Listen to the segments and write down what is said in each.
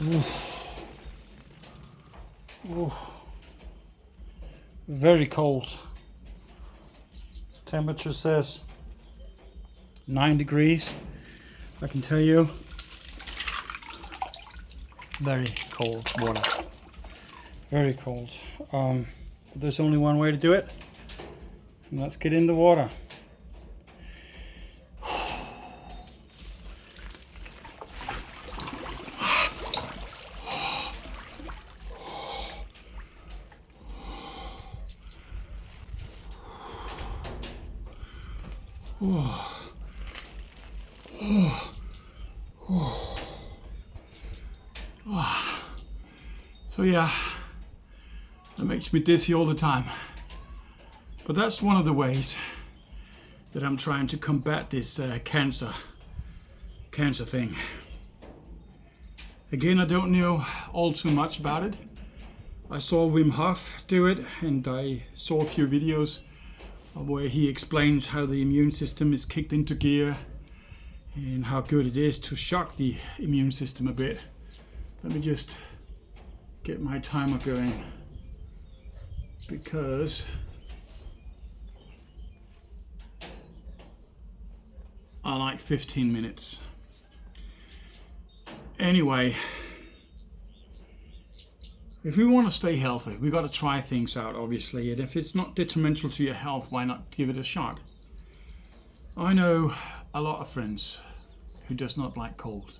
Oof. Very cold. Temperature says 9 degrees. I can tell you, very cold water. Very cold. There's only one way to do it. And let's get in the water. So yeah, that makes me dizzy all the time. But that's one of the ways that I'm trying to combat this cancer thing. Again, I don't know all too much about it. I saw Wim Hof do it, and I saw a few videos where he explains how the immune system is kicked into gear and how good it is to shock the immune system a bit. Let me just get my timer going, because I like 15 minutes. Anyway, if we want to stay healthy, we got to try things out, obviously, and if it's not detrimental to your health, why not give it a shot? I know a lot of friends who does not like cold.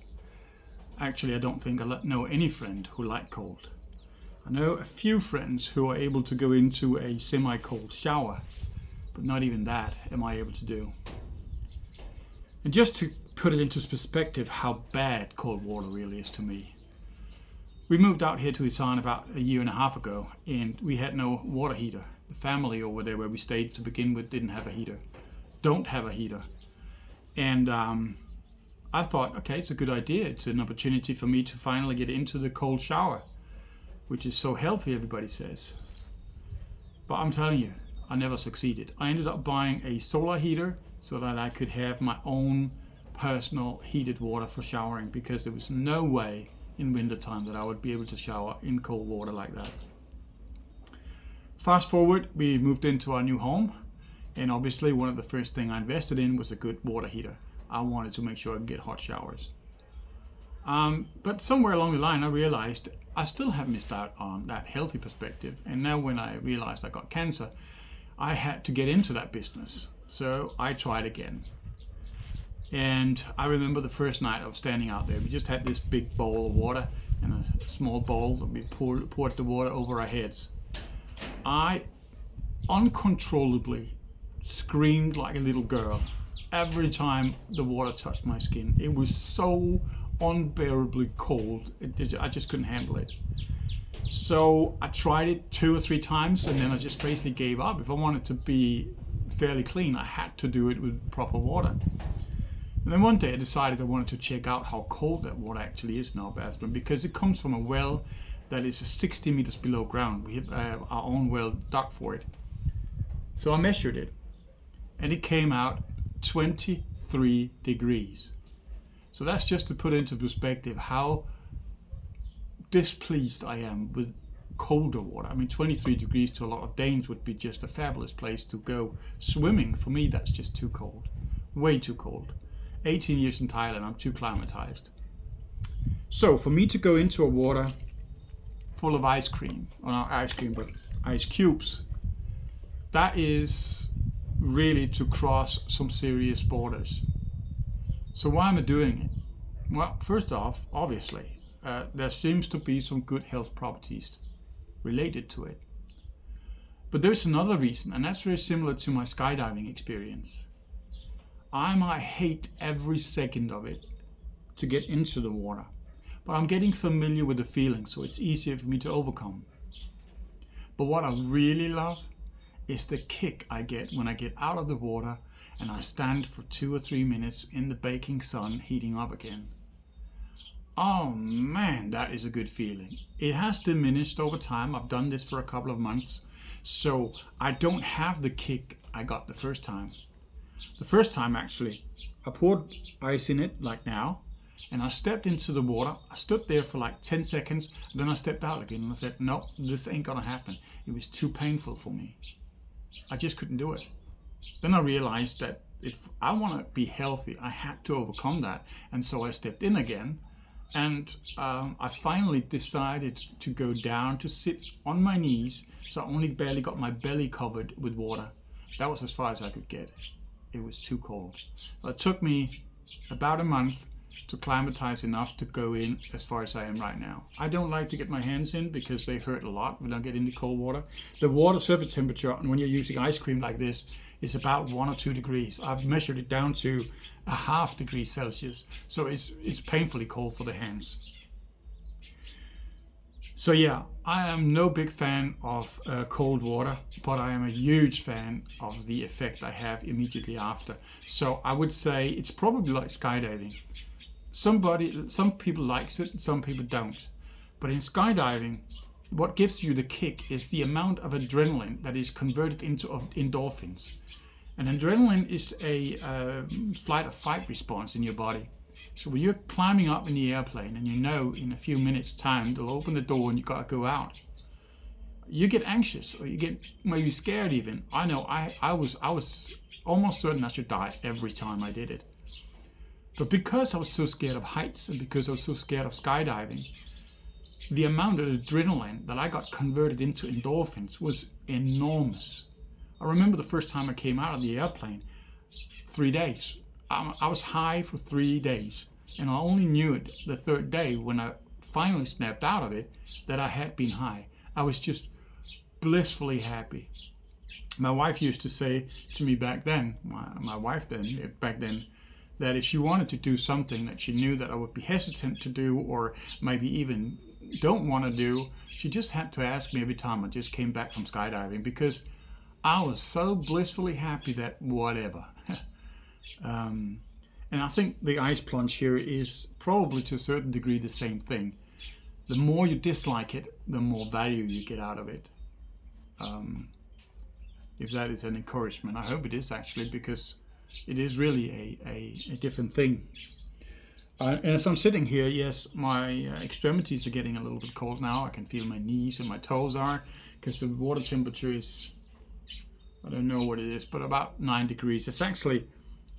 Actually, I don't think I know any friend who like cold. I know a few friends who are able to go into a semi-cold shower, but not even that am I able to do. And just to put it into perspective how bad cold water really is to me. We moved out here to Isan about a year and a half ago, and we had no water heater. The family over there where we stayed to begin with didn't have a heater. Don't have a heater. And I thought, okay, it's a good idea. It's an opportunity for me to finally get into the cold shower, which is so healthy, everybody says. But I'm telling you, I never succeeded. I ended up buying a solar heater so that I could have my own personal heated water for showering, because there was no way in wintertime that I would be able to shower in cold water like that. Fast forward, we moved into our new home, and obviously one of the first things I invested in was a good water heater. I wanted to make sure I could get hot showers. But somewhere along the line I realized I still have missed out on that healthy perspective, and now when I realized I got cancer, I had to get into that business. So I tried again. And I remember the first night I was standing out there. We just had this big bowl of water and a small bowl that we poured the water over our heads. I uncontrollably screamed like a little girl every time the water touched my skin. It was so unbearably cold. I just couldn't handle it. So I tried it 2 or 3 times, and then I just basically gave up. If I wanted to be fairly clean, I had to do it with proper water. And then one day I decided I wanted to check out how cold that water actually is in our bathroom, because it comes from a well that is 60 meters below ground. We have our own well dug for it. So I measured it, and it came out 23 degrees. So that's just to put into perspective how displeased I am with colder water. I mean, 23 degrees to a lot of Danes would be just a fabulous place to go swimming. For me, that's just too cold, way too cold. 18 years in Thailand, I'm too climatized. So for me to go into a water full of ice cream, or not ice cream, but ice cubes, that is really to cross some serious borders. So why am I doing it? Well, first off, obviously, there seems to be some good health properties related to it. But there's another reason, and that's very similar to my skydiving experience. I might hate every second of it to get into the water, but I'm getting familiar with the feeling, so it's easier for me to overcome. But what I really love is the kick I get when I get out of the water and I stand for 2 or 3 minutes in the baking sun heating up again. Oh man, that is a good feeling. It has diminished over time. I've done this for a couple of months, so I don't have the kick I got the first time. The first time, actually, I poured ice in it like now, And I stepped into the water. I stood there for like 10 seconds. Then I stepped out again and I said, no, this ain't gonna happen. It was too painful for me. I just couldn't do it. Then I realized that if I want to be healthy, I had to overcome that. And so I stepped in again. And I finally decided to go down to sit on my knees. So I only barely got my belly covered with water. That was as far as I could get. It was too cold. It took me about a month to climatize enough to go in as far as I am right now. I don't like to get my hands in because they hurt a lot when I get into cold water. The water surface temperature, and when you're using ice cream like this, is about 1 or 2 degrees. I've measured it down to a ½ degree Celsius. So it's painfully cold for the hands. So yeah, I am no big fan of cold water, but I am a huge fan of the effect I have immediately after. So I would say it's probably like skydiving. Some people likes it, some people don't. But in skydiving, what gives you the kick is the amount of adrenaline that is converted into endorphins. And adrenaline is a flight or fight response in your body. So when you're climbing up in the airplane and you know in a few minutes time they'll open the door and you gotta go out, you get anxious or you get maybe scared even. I know I was almost certain I should die every time I did it. But because I was so scared of heights and because I was so scared of skydiving, the amount of adrenaline that I got converted into endorphins was enormous. I remember the first time I came out of the airplane, 3 days. I was high for 3 days. And I only knew it the third day when I finally snapped out of it that I had been high. I was just blissfully happy. My wife used to say to me back then, back then, that if she wanted to do something that she knew that I would be hesitant to do or maybe even don't want to do, she just had to ask me every time I just came back from skydiving because I was so blissfully happy that whatever. And I think the ice plunge here is probably to a certain degree the same thing. The more you dislike it, the more value you get out of it. If that is an encouragement, I hope it is actually, because it is really a different thing. And as I'm sitting here, yes, my extremities are getting a little bit cold now. I can feel my knees and my toes are, because the water temperature is, I don't know what it is, but about 9 degrees. It's actually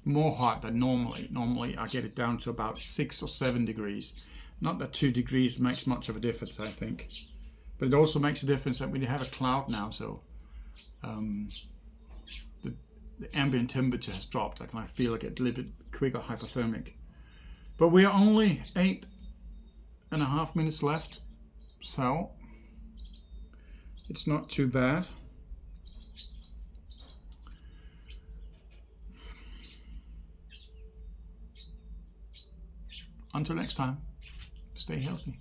more hot than normally. Normally I get it down to about 6 or 7 degrees. Not that 2 degrees makes much of a difference, I think. But it also makes a difference that we have a cloud now, so the ambient temperature has dropped. I feel like it's a little bit quicker hypothermic. But we are only 8.5 minutes left, so it's not too bad. Until next time, stay healthy.